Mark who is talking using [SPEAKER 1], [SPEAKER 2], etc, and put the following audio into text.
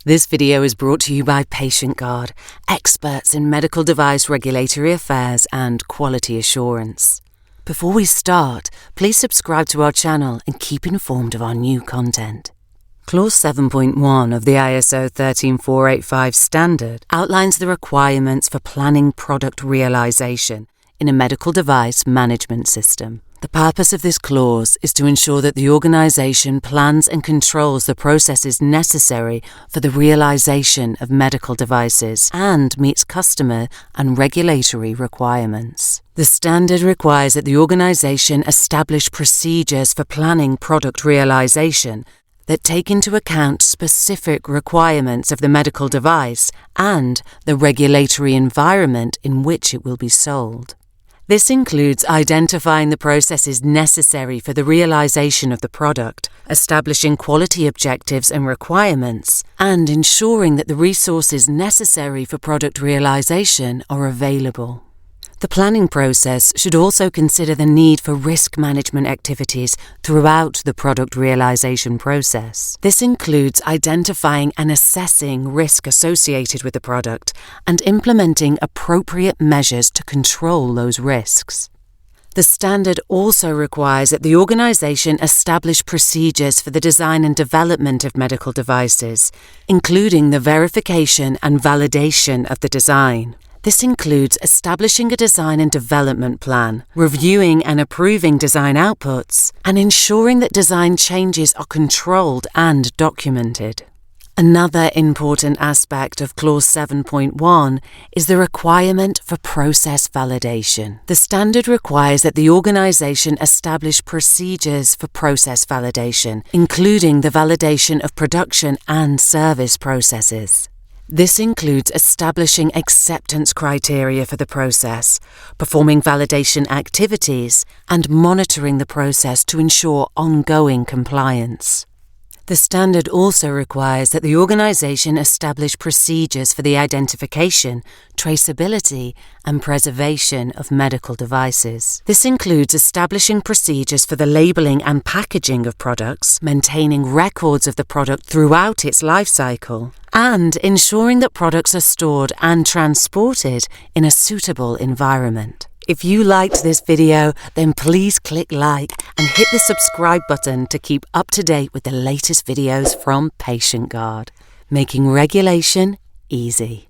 [SPEAKER 1] This video is brought to you by PatientGuard, experts in medical device regulatory affairs and quality assurance. Before we start, please subscribe to our channel and keep informed of our new content. Clause 7.1 of the ISO 13485 standard outlines the requirements for planning product realization in a medical device management system. The purpose of this clause is to ensure that the organization plans and controls the processes necessary for the realization of medical devices and meets customer and regulatory requirements. The standard requires that the organization establish procedures for planning product realization that take into account specific requirements of the medical device and the regulatory environment in which it will be sold. This includes identifying the processes necessary for the realization of the product, establishing quality objectives and requirements, and ensuring that the resources necessary for product realization are available. The planning process should also consider the need for risk management activities throughout the product realization process. This includes identifying and assessing risk associated with the product and implementing appropriate measures to control those risks. The standard also requires that the organization establish procedures for the design and development of medical devices, including the verification and validation of the design. This includes establishing a design and development plan, reviewing and approving design outputs, and ensuring that design changes are controlled and documented. Another important aspect of Clause 7.1 is the requirement for process validation. The standard requires that the organization establish procedures for process validation, including the validation of production and service processes. This includes establishing acceptance criteria for the process, performing validation activities, and monitoring the process to ensure ongoing compliance. The standard also requires that the organization establish procedures for the identification, traceability, and preservation of medical devices. This includes establishing procedures for the labeling and packaging of products, maintaining records of the product throughout its life cycle, and ensuring that products are stored and transported in a suitable environment. If you liked this video, then please click like and hit the subscribe button to keep up to date with the latest videos from PatientGuard, making regulation easy.